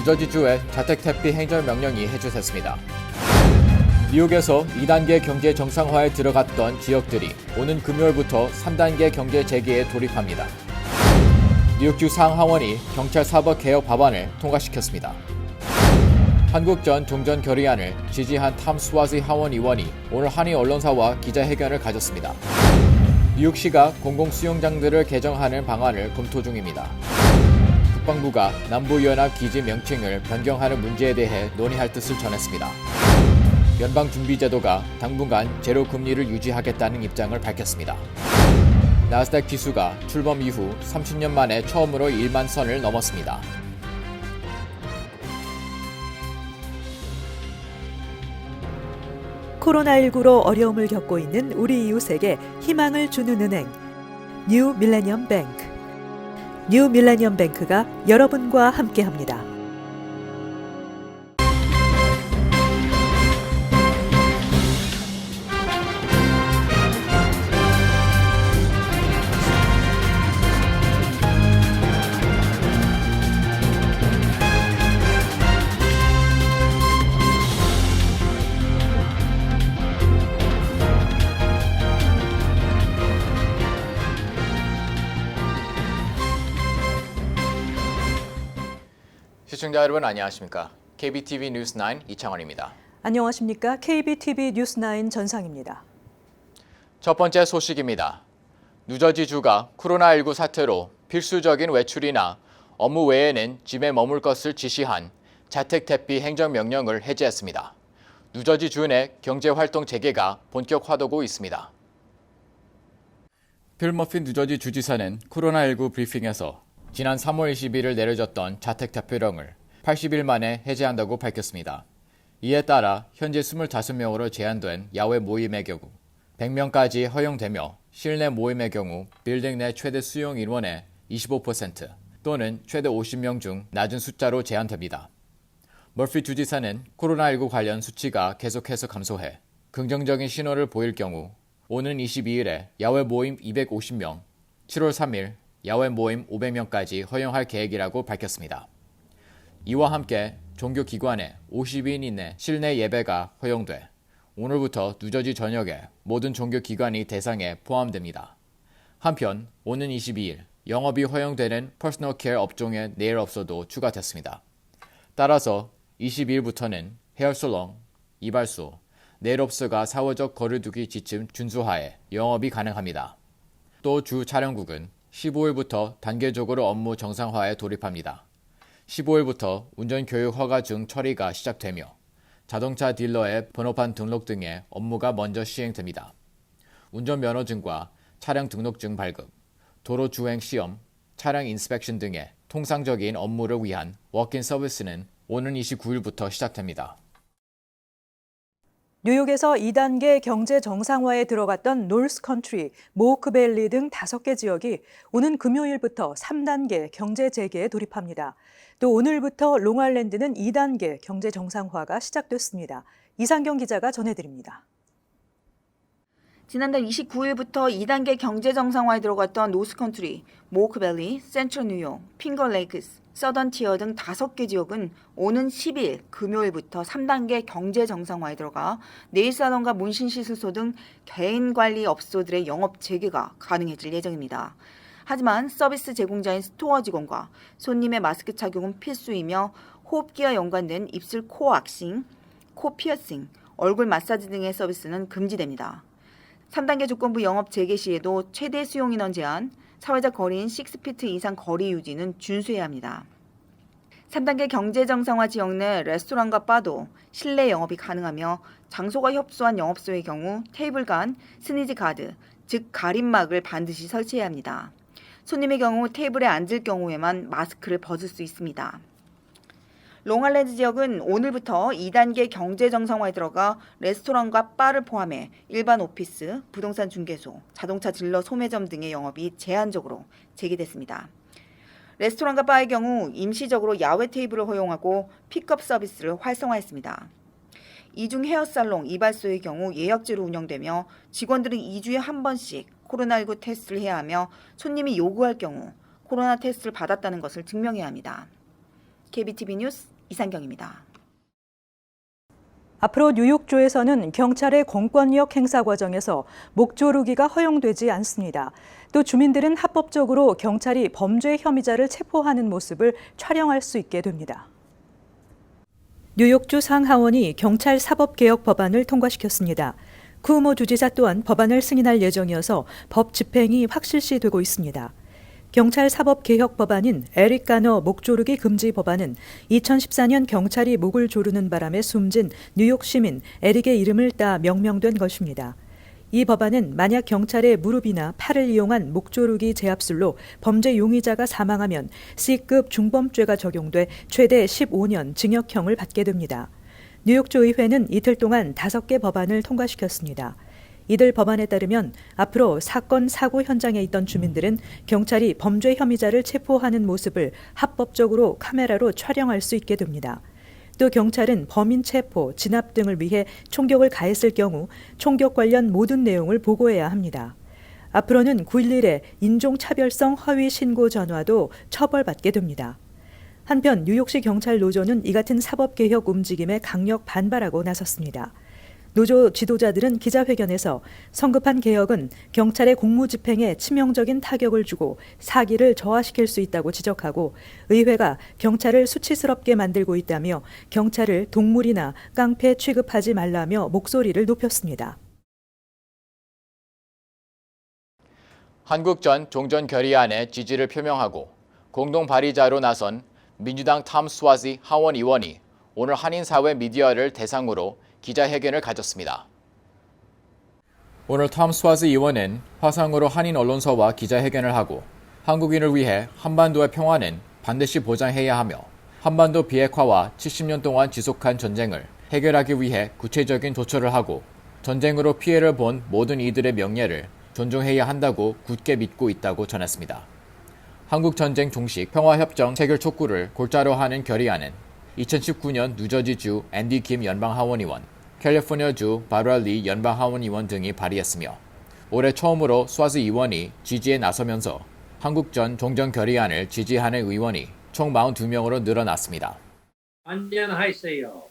뉴저지주의 자택택비 행정명령이 해제됐습니다. 뉴욕에서 2단계 경제 정상화에 들어갔던 지역들이 오는 금요일부터 3단계 경제 재개에 돌입합니다. 뉴욕주 상하원이 경찰 사법 개혁 법안을 통과시켰습니다. 한국 전 종전 결의안을 지지한 탐 스와지 하원 의원이 오늘 한인 언론사와 기자회견을 가졌습니다. 뉴욕시가 공공수영장들을 개정하는 방안을 검토 중입니다. 국방부가 남부연합 기지 명칭을 변경하는 문제에 대해 논의할 뜻을 전했습니다. 연방준비제도가 당분간 제로 금리를 유지하겠다는 입장을 밝혔습니다. 나스닥 지수가 출범 이후 30년 만에 처음으로 1만 선을 넘었습니다. 코로나19로 어려움을 겪고 있는 우리 이웃에게 희망을 주는 은행, 뉴 밀레니엄 뱅크. 뉴 밀레니엄 뱅크가 여러분과 함께합니다. 시청자 여러분 안녕하십니까? KBTV 뉴스9 이창원입니다. 안녕하십니까? KBTV 뉴스9 전상입니다. 첫 번째 소식입니다. 뉴저지주가 코로나19 사태로 필수적인 외출이나 업무 외에는 집에 머물 것을 지시한 자택택비 행정명령을 해제했습니다. 뉴저지주 내 경제활동 재개가 본격화되고 있습니다. 필 머핀 뉴저지 주지사는 코로나19 브리핑에서 지난 3월 20일을 내려졌던 자택택비령을 80일 만에 해제한다고 밝혔습니다. 이에 따라 현재 25명으로 제한된 야외 모임의 경우 100명까지 허용되며 실내 모임의 경우 빌딩 내 최대 수용 인원의 25% 또는 최대 50명 중 낮은 숫자로 제한됩니다. 머피 주지사는 코로나19 관련 수치가 계속해서 감소해 긍정적인 신호를 보일 경우 오는 22일에 야외 모임 250명, 7월 3일 야외 모임 500명까지 허용할 계획이라고 밝혔습니다. 이와 함께 종교기관에 50인 이내 실내 예배가 허용돼 오늘부터 뉴저지 전역의 모든 종교기관이 대상에 포함됩니다. 한편 오는 22일 영업이 허용되는 퍼스널 케어 업종의 네일업소도 추가됐습니다. 따라서 22일부터는 헤어살롱, 이발소, 네일업소가 사회적 거리두기 지침 준수하에 영업이 가능합니다. 또 주 촬영국은 15일부터 단계적으로 업무 정상화에 돌입합니다. 15일부터 운전교육 허가증 처리가 시작되며 자동차 딜러의 번호판 등록 등의 업무가 먼저 시행됩니다. 운전면허증과 차량 등록증 발급, 도로 주행 시험, 차량 인스펙션 등의 통상적인 업무를 위한 워크인 서비스는 오는 29일부터 시작됩니다. 뉴욕에서 2단계 경제 정상화에 들어갔던 노스 컨트리, 모크밸리 등 5개 지역이 오는 금요일부터 3단계 경제 재개에 돌입합니다. 또 오늘부터 롱아일랜드는 2단계 경제 정상화가 시작됐습니다. 이상경 기자가 전해드립니다. 지난달 29일부터 2단계 경제 정상화에 들어갔던 노스컨트리, 모크밸리, 센트럴 뉴욕, 핑거레이크스, 서던 티어 등 5개 지역은 오는 10일 금요일부터 3단계 경제 정상화에 들어가 네일살론과 문신시술소 등 개인 관리 업소들의 영업 재개가 가능해질 예정입니다. 하지만 서비스 제공자인 스토어 직원과 손님의 마스크 착용은 필수이며 호흡기와 연관된 입술 코 왁싱, 코 피어싱, 얼굴 마사지 등의 서비스는 금지됩니다. 3단계 조건부 영업 재개 시에도 최대 수용 인원 제한, 사회적 거리인 6피트 이상 거리 유지는 준수해야 합니다. 3단계 경제 정상화 지역 내 레스토랑과 바도 실내 영업이 가능하며 장소가 협소한 영업소의 경우 테이블 간 스니즈 가드, 즉 가림막을 반드시 설치해야 합니다. 손님의 경우 테이블에 앉을 경우에만 마스크를 벗을 수 있습니다. 롱아일랜드 지역은 오늘부터 2단계 경제 정상화에 들어가 레스토랑과 바를 포함해 일반 오피스, 부동산 중개소, 자동차 딜러 소매점 등의 영업이 제한적으로 재개됐습니다. 레스토랑과 바의 경우 임시적으로 야외 테이블을 허용하고 픽업 서비스를 활성화했습니다. 이중 헤어살롱, 이발소의 경우 예약제로 운영되며 직원들은 2주에 한 번씩 코로나19 테스트를 해야 하며 손님이 요구할 경우 코로나 테스트를 받았다는 것을 증명해야 합니다. KBTV 뉴스 이상경입니다. 앞으로 뉴욕주에서는 경찰의 공권력 행사 과정에서 목조르기가 허용되지 않습니다. 또 주민들은 합법적으로 경찰이 범죄 혐의자를 체포하는 모습을 촬영할 수 있게 됩니다. 뉴욕주 상하원이 경찰 사법개혁 법안을 통과시켰습니다. 쿠오모 주지사 또한 법안을 승인할 예정이어서 법 집행이 확실시되고 있습니다. 경찰 사법개혁 법안인 에릭 가너 목조르기 금지 법안은 2014년 경찰이 목을 조르는 바람에 숨진 뉴욕 시민 에릭의 이름을 따 명명된 것입니다. 이 법안은 만약 경찰의 무릎이나 팔을 이용한 목조르기 제압술로 범죄 용의자가 사망하면 C급 중범죄가 적용돼 최대 15년 징역형을 받게 됩니다. 뉴욕주 의회는 이틀 동안 5개 법안을 통과시켰습니다. 이들 법안에 따르면 앞으로 사건 사고 현장에 있던 주민들은 경찰이 범죄 혐의자를 체포하는 모습을 합법적으로 카메라로 촬영할 수 있게 됩니다. 또 경찰은 범인 체포, 진압 등을 위해 총격을 가했을 경우 총격 관련 모든 내용을 보고해야 합니다. 앞으로는 911의 인종차별성 허위 신고 전화도 처벌받게 됩니다. 한편 뉴욕시 경찰 노조는 이 같은 사법개혁 움직임에 강력 반발하고 나섰습니다. 노조 지도자들은 기자회견에서 성급한 개혁은 경찰의 공무집행에 치명적인 타격을 주고 사기를 저하시킬 수 있다고 지적하고 의회가 경찰을 수치스럽게 만들고 있다며 경찰을 동물이나 깡패 취급하지 말라며 목소리를 높였습니다. 한국 전 종전 결의안에 지지를 표명하고 공동 발의자로 나선 민주당 탐 스와지 하원 의원이 오늘 한인사회 미디어를 대상으로 기자회견을 가졌습니다. 오늘 탐 스와지 의원은 화상으로 한인 언론사와 기자회견을 하고 한국인을 위해 한반도의 평화는 반드시 보장해야 하며 한반도 비핵화와 70년 동안 지속한 전쟁을 해결하기 위해 구체적인 조처를 하고 전쟁으로 피해를 본 모든 이들의 명예를 존중해야 한다고 굳게 믿고 있다고 전했습니다. 한국전쟁 종식 평화협정 체결 촉구를 골자로 하는 결의안은 2019년 뉴저지주 앤디 김 연방하원의원, 캘리포니아주 바라 리 연방하원의원 등이 발의했으며 올해 처음으로 스와지 의원이 지지에 나서면서 한국 전 종전 결의안을 지지하는 의원이 총 42명으로 늘어났습니다. 안녕하세요.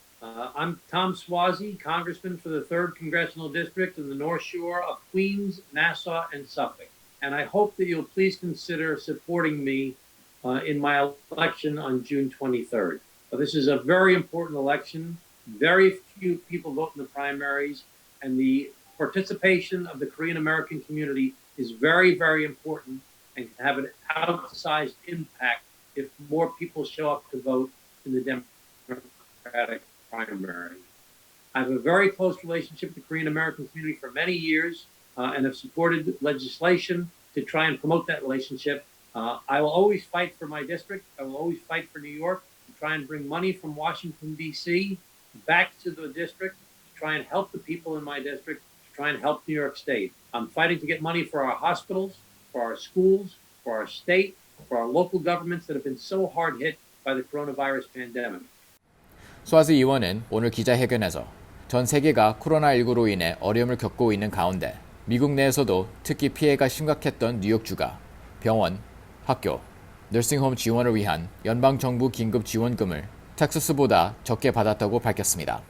I'm Tom Swazi, Congressman for the 3rd Congressional District in the North Shore of Queens, Nassau, and Suffolk. And I hope that you'll please consider supporting me in my election on June 23rd. This is a very important election. Very few people vote in the primaries, and the participation of the Korean American community is very, very important and can have an outsized impact if more people show up to vote in the Democratic primary. I have a very close relationship with the Korean American community for many years and have supported legislation to try and promote that relationship. I will always fight for my district. I will always fight for New York to try and bring money from Washington, D.C. back to the district to try and help the people in my district, to try and help New York State. I'm fighting to get money for our hospitals, for our schools, for our state, for our local governments that have been so hard hit by the coronavirus pandemic. 스와지 의원은 오늘 기자회견에서 전 세계가 코로나19로 인해 어려움을 겪고 있는 가운데 미국 내에서도 특히 피해가 심각했던 뉴욕주가 병원, 학교, 너싱홈 지원을 위한 연방정부 긴급 지원금을 텍사스보다 적게 받았다고 밝혔습니다.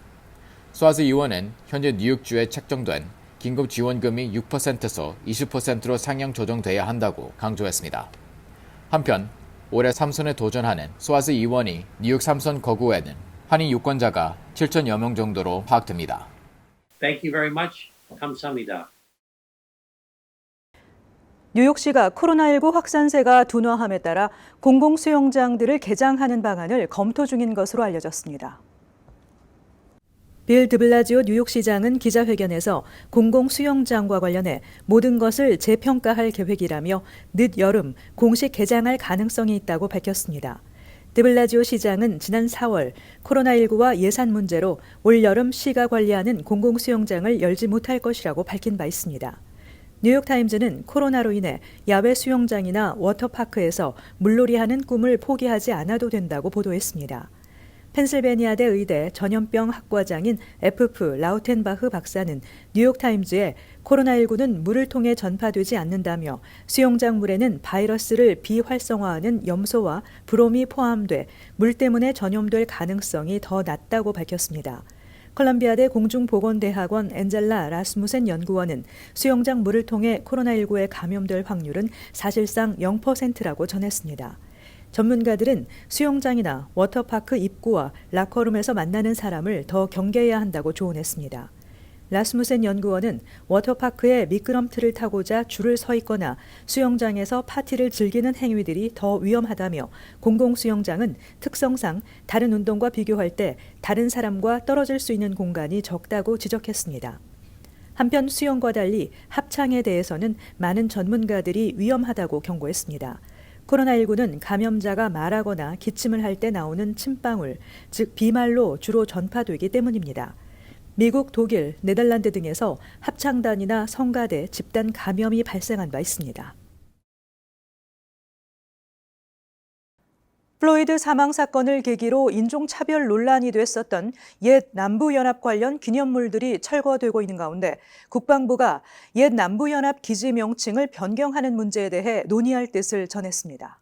스와지 의원은 현재 뉴욕주에 책정된 긴급 지원금이 6%에서 20%로 상향 조정돼야 한다고 강조했습니다. 한편 올해 3선에 도전하는 스와지 의원이 뉴욕 3선 거구에는 한인 유권자가 7천여 명 정도로 파악됩니다. Thank you very much. 감사합니다. 뉴욕시가 코로나19 확산세가 둔화함에 따라 공공수영장들을 개장하는 방안을 검토 중인 것으로 알려졌습니다. 빌 드블라지오 뉴욕시장은 기자회견에서 공공수영장과 관련해 모든 것을 재평가할 계획이라며 늦여름 공식 개장할 가능성이 있다고 밝혔습니다. 드블라지오 시장은 지난 4월 코로나19와 예산 문제로 올여름 시가 관리하는 공공수영장을 열지 못할 것이라고 밝힌 바 있습니다. 뉴욕타임즈는 코로나로 인해 야외 수영장이나 워터파크에서 물놀이하는 꿈을 포기하지 않아도 된다고 보도했습니다. 펜실베니아대 의대 전염병 학과장인 에프프 라우텐바흐 박사는 뉴욕타임즈에 코로나19는 물을 통해 전파되지 않는다며 수영장 물에는 바이러스를 비활성화하는 염소와 브롬이 포함돼 물 때문에 전염될 가능성이 더 낮다고 밝혔습니다. 컬럼비아대 공중보건대학원 엔젤라 라스무센 연구원은 수영장 물을 통해 코로나19에 감염될 확률은 사실상 0%라고 전했습니다. 전문가들은 수영장이나 워터파크 입구와 라커룸에서 만나는 사람을 더 경계해야 한다고 조언했습니다. 라스무센 연구원은 워터파크에 미끄럼틀을 타고자 줄을 서 있거나 수영장에서 파티를 즐기는 행위들이 더 위험하다며 공공수영장은 특성상 다른 운동과 비교할 때 다른 사람과 떨어질 수 있는 공간이 적다고 지적했습니다. 한편 수영과 달리 합창에 대해서는 많은 전문가들이 위험하다고 경고했습니다. 코로나19는 감염자가 말하거나 기침을 할 때 나오는 침방울, 즉 비말로 주로 전파되기 때문입니다. 미국, 독일, 네덜란드 등에서 합창단이나 성가대, 집단 감염이 발생한 바 있습니다. 플로이드 사망 사건을 계기로 인종차별 논란이 됐었던 옛 남부연합 관련 기념물들이 철거되고 있는 가운데 국방부가 옛 남부연합 기지 명칭을 변경하는 문제에 대해 논의할 뜻을 전했습니다.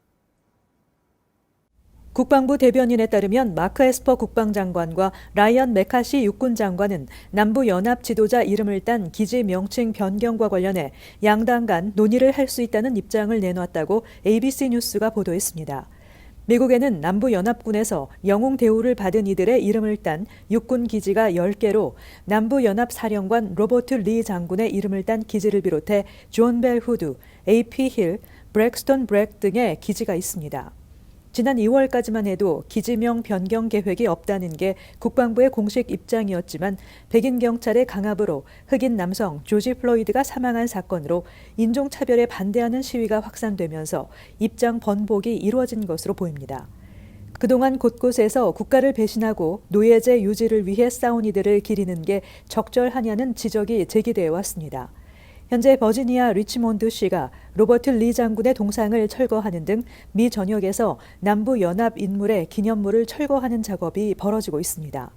국방부 대변인에 따르면 마크 에스퍼 국방장관과 라이언 메카시 육군장관은 남부연합 지도자 이름을 딴 기지 명칭 변경과 관련해 양당 간 논의를 할 수 있다는 입장을 내놨다고 ABC 뉴스가 보도했습니다. 미국에는 남부연합군에서 영웅 대우를 받은 이들의 이름을 딴 육군 기지가 10개로 남부연합 사령관 로버트 리 장군의 이름을 딴 기지를 비롯해 존 벨 후드, AP 힐, 브렉스턴 브렉 등의 기지가 있습니다. 지난 2월까지만 해도 기지명 변경 계획이 없다는 게 국방부의 공식 입장이었지만 백인 경찰의 강압으로 흑인 남성 조지 플로이드가 사망한 사건으로 인종차별에 반대하는 시위가 확산되면서 입장 번복이 이루어진 것으로 보입니다. 그동안 곳곳에서 국가를 배신하고 노예제 유지를 위해 싸운 이들을 기리는 게 적절하냐는 지적이 제기되어 왔습니다. 현재 버지니아 리치몬드시가 로버트 리 장군의 동상을 철거하는 등 미 전역에서 남부연합 인물의 기념물을 철거하는 작업이 벌어지고 있습니다.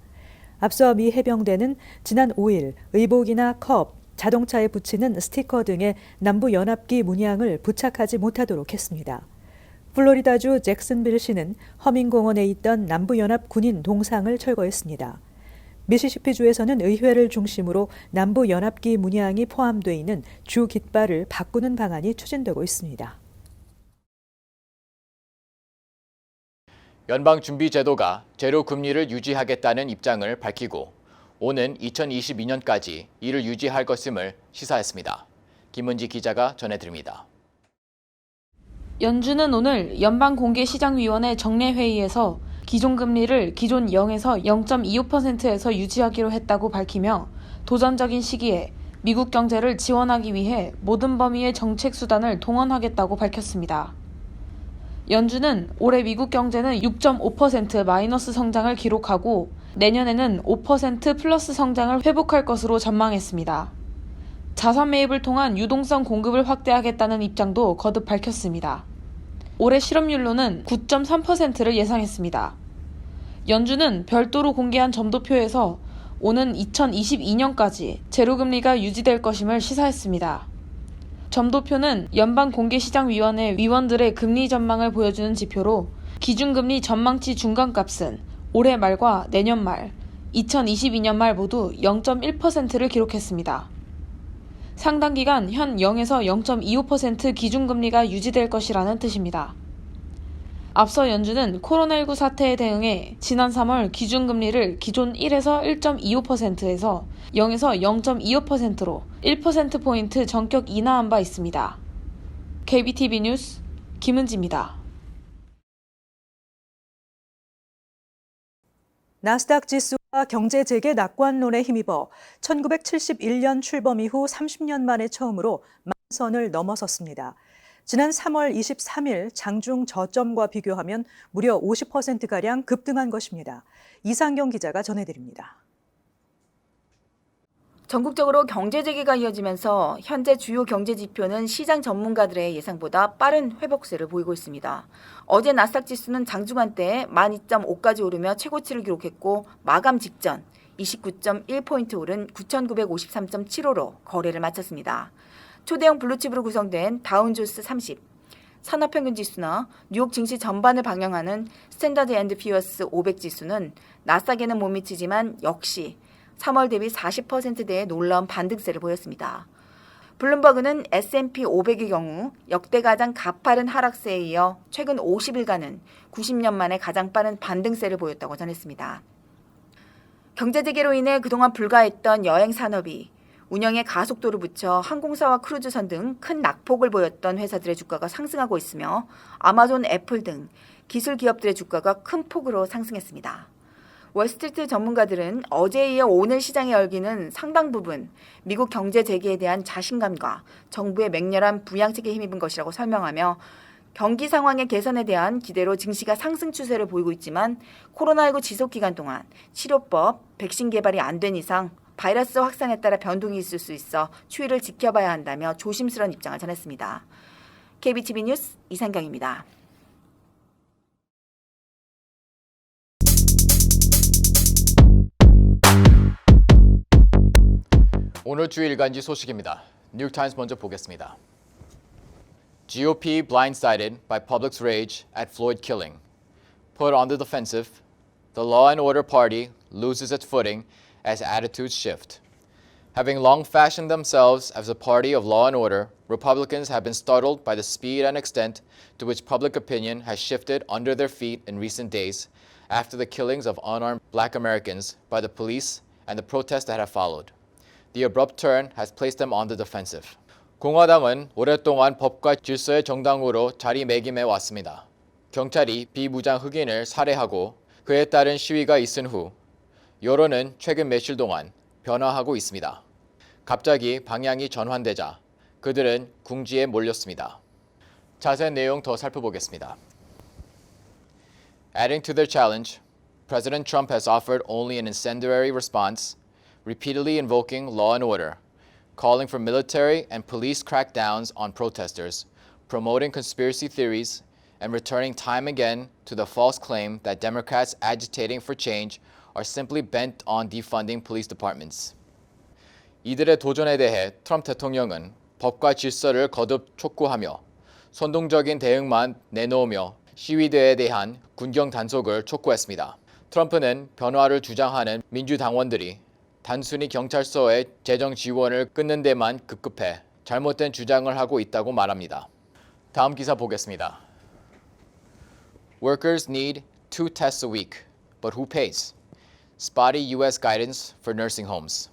앞서 미 해병대는 지난 5일 의복이나 컵, 자동차에 붙이는 스티커 등의 남부연합기 문양을 부착하지 못하도록 했습니다. 플로리다주 잭슨빌시는 허밍공원에 있던 남부연합 군인 동상을 철거했습니다. 미시시피주에서는 의회를 중심으로 남부연합기 문양이 포함되어 있는 주 깃발을 바꾸는 방안이 추진되고 있습니다. 연방준비제도가 제로 금리를 유지하겠다는 입장을 밝히고 오는 2022년까지 이를 유지할 것임을 시사했습니다. 김은지 기자가 전해드립니다. 연준은 오늘 연방공개시장위원회 정례회의에서 기존금리를 기존 0에서 0.25%에서 유지하기로 했다고 밝히며 도전적인 시기에 미국 경제를 지원하기 위해 모든 범위의 정책 수단을 동원하겠다고 밝혔습니다. 연준은 올해 미국 경제는 6.5% 마이너스 성장을 기록하고 내년에는 5% 플러스 성장을 회복할 것으로 전망했습니다. 자산 매입을 통한 유동성 공급을 확대하겠다는 입장도 거듭 밝혔습니다. 올해 실업률로는 9.3%를 예상했습니다. 연준은 별도로 공개한 점도표에서 오는 2022년까지 제로금리가 유지될 것임을 시사했습니다. 점도표는 연방공개시장위원회 위원들의 금리 전망을 보여주는 지표로 기준금리 전망치 중간값은 올해 말과 내년 말, 2022년 말 모두 0.1%를 기록했습니다. 상당 기간 현 0에서 0.25% 기준금리가 유지될 것이라는 뜻입니다. 앞서 연준은 코로나19 사태에 대응해 지난 3월 기준금리를 기존 1에서 1.25%에서 0에서 0.25%로 1%포인트 전격 인하한 바 있습니다. KBTV 뉴스 김은지입니다. 나스닥 지수가 경제 재개 낙관론에 힘입어 1971년 출범 이후 30년 만에 처음으로 만선을 넘어섰습니다. 지난 3월 23일 장중 저점과 비교하면 무려 50%가량 급등한 것입니다. 이상경 기자가 전해드립니다. 전국적으로 경제 재개가 이어지면서 현재 주요 경제 지표는 시장 전문가들의 예상보다 빠른 회복세를 보이고 있습니다. 어제 나스닥 지수는 장중한 때 12.5까지 오르며 최고치를 기록했고 마감 직전 29.1포인트 오른 9,953.75로 거래를 마쳤습니다. 초대형 블루칩으로 구성된 다운존스 30, 산업평균지수나 뉴욕 증시 전반을 방영하는 스탠더드 앤드 퓨어스 500 지수는 나스닥에는 못 미치지만 역시 3월 대비 40%대의 놀라운 반등세를 보였습니다. 블룸버그는 S&P 500의 경우 역대 가장 가파른 하락세에 이어 최근 50일간은 90년 만에 가장 빠른 반등세를 보였다고 전했습니다. 경제 재개로 인해 그동안 불가했던 여행 산업이 운영에 가속도를 붙여 항공사와 크루즈선 등 큰 낙폭을 보였던 회사들의 주가가 상승하고 있으며 아마존, 애플 등 기술 기업들의 주가가 큰 폭으로 상승했습니다. 월스트리트 전문가들은 어제에 이어 오늘 시장의 열기는 상당 부분 미국 경제 재개에 대한 자신감과 정부의 맹렬한 부양책에 힘입은 것이라고 설명하며 경기 상황의 개선에 대한 기대로 증시가 상승 추세를 보이고 있지만 코로나19 지속 기간 동안 치료법, 백신 개발이 안 된 이상 바이러스 확산에 따라 변동이 있을 수 있어 추이를 지켜봐야 한다며 조심스러운 입장을 전했습니다. KBTV 뉴스 이상경입니다. 오늘 주 일간지 소식입니다. 뉴욕타임스 먼저 보겠습니다. GOP blindsided by public's rage at Floyd killing. Put on the defensive, the Law and Order Party loses its footing as attitudes shift. Having long fashioned themselves as a party of law and order, Republicans have been startled by the speed and extent to which public opinion has shifted under their feet in recent days after the killings of unarmed Black Americans by the police and the protests that have followed. The abrupt turn has placed them on the defensive. 공화당은 오랫동안 법과 질서의 정당으로 자리매김해 왔습니다. 경찰이 비무장 흑인을 살해하고 그에 따른 시위가 있은 후 여론은 최근 며칠 동안 변화하고 있습니다. 갑자기 방향이 전환되자 그들은 궁지에 몰렸습니다. 자세한 내용 더 살펴보겠습니다. Adding to their challenge, President Trump has offered only an incendiary response, repeatedly invoking law and order, calling for military and police crackdowns on protesters, promoting conspiracy theories, and returning time again to the false claim that Democrats agitating for change are simply bent on defunding police departments. 이들의 도전에 대해 트럼프 대통령은 법과 질서를 거듭 촉구하며 선동적인 대응만 내놓으며 시위대에 대한 군경 단속을 촉구했습니다. 트럼프는 변화를 주장하는 민주당원들이 단순히 경찰서의 재정 지원을 끊는 데만 급급해 잘못된 주장을 하고 있다고 말합니다. 다음 기사 보겠습니다. Workers need 2 tests a week, but who pays? Spotty U.S. guidance for nursing homes.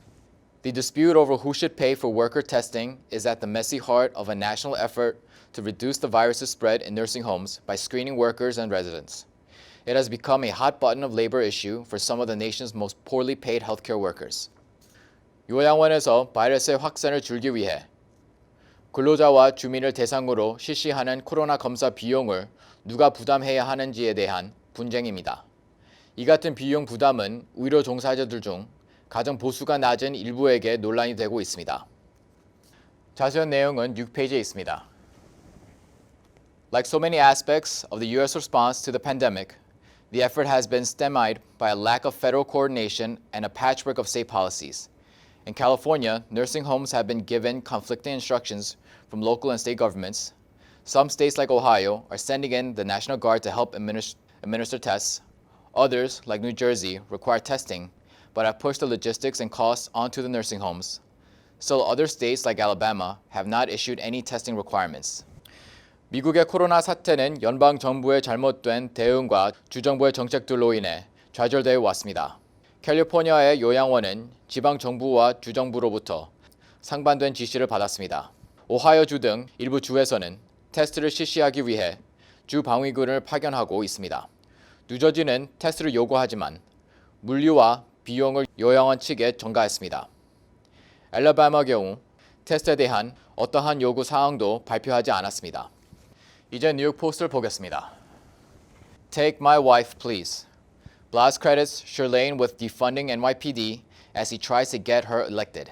The dispute over who should pay for worker testing is at the messy heart of a national effort to reduce the virus's spread in nursing homes by screening workers and residents. It has become a hot button of labor issue for some of the nation's most poorly paid healthcare workers. 요양원에서 바이러스의 확산을 줄이기 위해 근로자와 주민을 대상으로 실시하는 코로나 검사 비용을 누가 부담해야 하는지에 대한 분쟁입니다. 이 같은 비용 부담은 의료 종사자들 중 가장 보수가 낮은 일부에게 논란이 되고 있습니다. 자세한 내용은 6페이지에 있습니다. Like so many aspects of the U.S. response to the pandemic, the effort has been stymied by a lack of federal coordination and a patchwork of state policies. In California, nursing homes have been given conflicting instructions from local and state governments. Some states, like Ohio, are sending in the National Guard to help administer tests. Others, like New Jersey, require testing, but have pushed the logistics and costs onto the nursing homes. Still, other states, like Alabama, have not issued any testing requirements. 미국의 코로나 사태는 연방 정부의 잘못된 대응과 주정부의 정책들로 인해 좌절되어 왔습니다. 캘리포니아의 요양원은 지방 정부와 주정부로부터 상반된 지시를 받았습니다. 오하이오주 등 일부 주에서는 테스트를 실시하기 위해 주 방위군을 파견하고 있습니다. 뉴저지는 테스트를 요구하지만 물류와 비용을 요양원 측에 전가했습니다. 알라바마 경우 테스트에 대한 어떠한 요구 사항도 발표하지 않았습니다. 이제 뉴욕 포스트를 보겠습니다. Take my wife, please. Blas credits Shirlane with defunding NYPD as he tries to get her elected.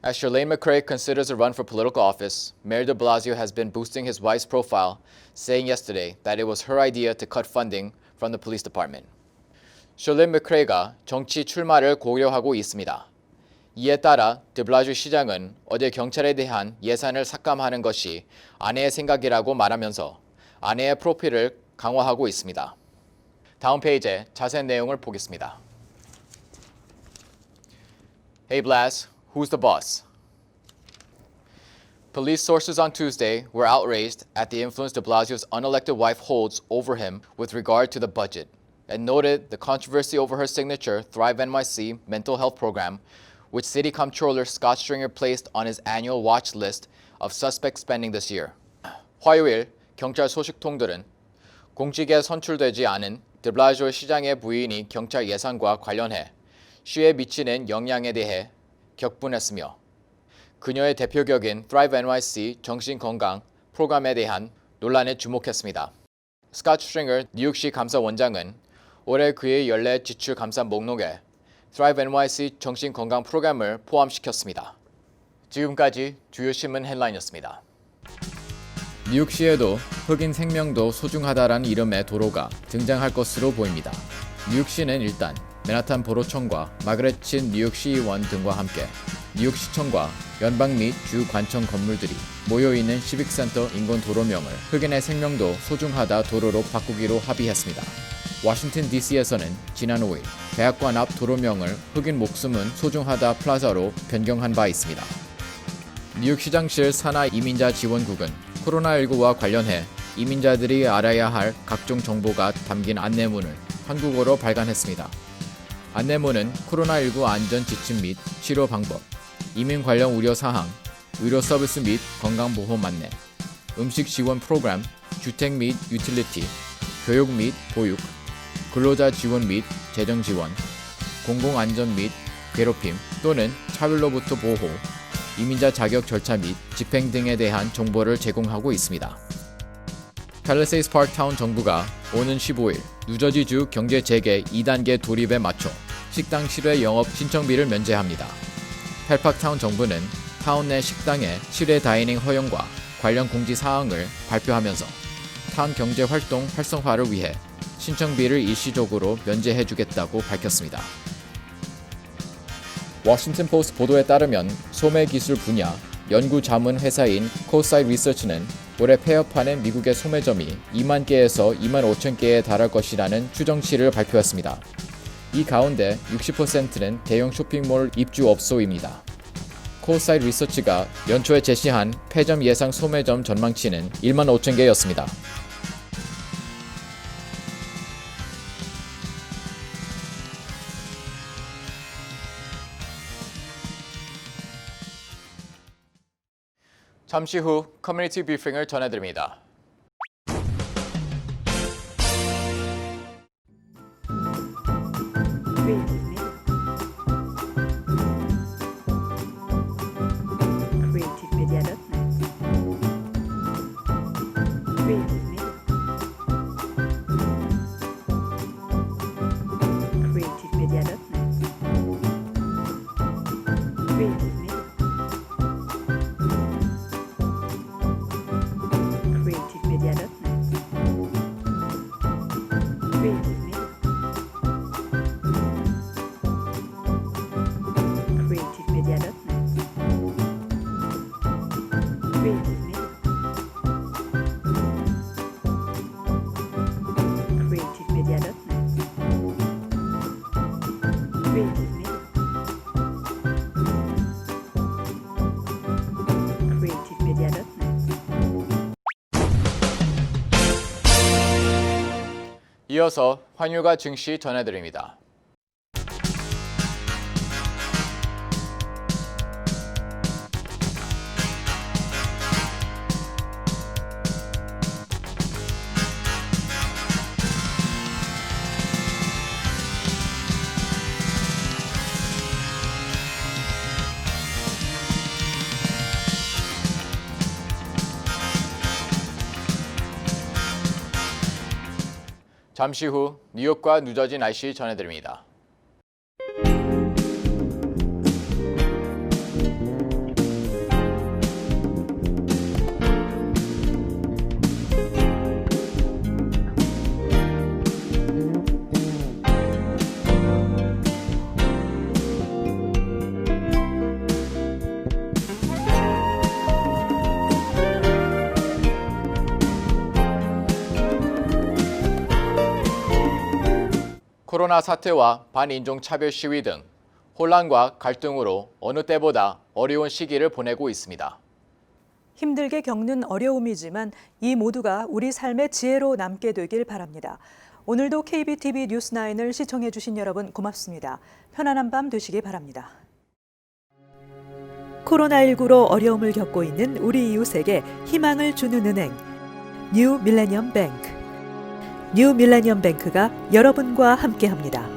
As Chirlane McCray considers a run for political office, Mayor de Blasio has been boosting his wife's profile, saying yesterday that it was her idea to cut funding from the police department. Chirlane McCray가 정치 출마를 고려하고 있습니다. 이에 따라 데 블라지오 시장은 어제 경찰에 대한 예산을 삭감하는 것이 아내의 생각이라고 말하면서 아내의 프로필을 강화하고 있습니다. 다음 페이지에 자세한 내용을 보겠습니다. Hey Blas, who's the boss? Police sources on Tuesday were outraged at the influence de Blasio's unelected wife holds over him with regard to the budget, and noted the controversy over her signature Thrive NYC mental health program, which City Comptroller Scott Stringer placed on his annual watch list of suspect spending this year. 화요일 경찰 소식통들은 공직에 선출되지 않은 데 블라지오 시장의 부인이 경찰 예산과 관련해 시에 미치는 영향에 대해 격분했으며 그녀의 대표격인 Thrive NYC 정신건강 프로그램에 대한 논란에 주목했습니다. 스캇 스트링거 뉴욕시 감사원장은 올해 그의 연례 지출 감사 목록에 Thrive NYC 정신건강 프로그램을 포함시켰습니다. 지금까지 주요 신문 헤드라인이었습니다. 뉴욕시에도 흑인 생명도 소중하다라는 이름의 도로가 등장할 것으로 보입니다. 뉴욕시는 일단 맨하탄 보로청과 마그레친 뉴욕시의원 등과 함께 뉴욕시청과 연방 및 주 관청 건물들이 모여있는 시빅센터 인근 도로명을 흑인의 생명도 소중하다 도로로 바꾸기로 합의했습니다. 워싱턴 DC에서는 지난 5일 대학관 앞 도로명을 흑인 목숨은 소중하다 플라자로 변경한 바 있습니다. 뉴욕시장실 산하 이민자 지원국은 코로나19와 관련해 이민자들이 알아야 할 각종 정보가 담긴 안내문을 한국어로 발간했습니다. 안내문은 코로나19 안전 지침 및 치료 방법, 이민 관련 우려 사항, 의료 서비스 및 건강보험 안내, 음식 지원 프로그램, 주택 및 유틸리티, 교육 및 보육, 근로자 지원 및 재정 지원, 공공안전 및 괴롭힘 또는 차별로부터 보호, 이민자 자격 절차 및 집행 등에 대한 정보를 제공하고 있습니다. 팰리세이드 파크타운 정부가 오는 15일 뉴저지주 경제 재개 2단계 도입에 맞춰 식당 실외 영업 신청비를 면제합니다. 팰파크타운 정부는 타운 내 식당의 실외 다이닝 허용과 관련 공지 사항을 발표하면서 타운 경제 활동 활성화를 위해 신청비를 일시적으로 면제해주겠다고 밝혔습니다. 워싱턴 포스트 보도에 따르면 소매 기술 분야 연구 자문 회사인 코사이트 리서치는 올해 폐업하는 미국의 소매점이 2만 개에서 2만 5천 개에 달할 것이라는 추정치를 발표했습니다. 이 가운데 60%는 대형 쇼핑몰 입주업소입니다. 코사이트 리서치가 연초에 제시한 폐점 예상 소매점 전망치는 1만 5천 개였습니다. 잠시 후 커뮤니티 브리핑을 전해드립니다. 이어서 환율과 증시 전해드립니다. 잠시 후 뉴욕과 뉴저지 날씨 전해드립니다. 코로나 사태와 반인종 차별 시위 등 혼란과 갈등으로 어느 때보다 어려운 시기를 보내고 있습니다. 힘들게 겪는 어려움이지만 이 모두가 우리 삶의 지혜로 남게 되길 바랍니다. 오늘도 KBTV 뉴스9을 시청해 주신 여러분 고맙습니다. 편안한 밤 되시기 바랍니다. 코로나19로 어려움을 겪고 있는 우리 이웃에게 희망을 주는 은행, 뉴 밀레니엄 뱅크. 뉴 밀레니엄 뱅크가 여러분과 함께합니다.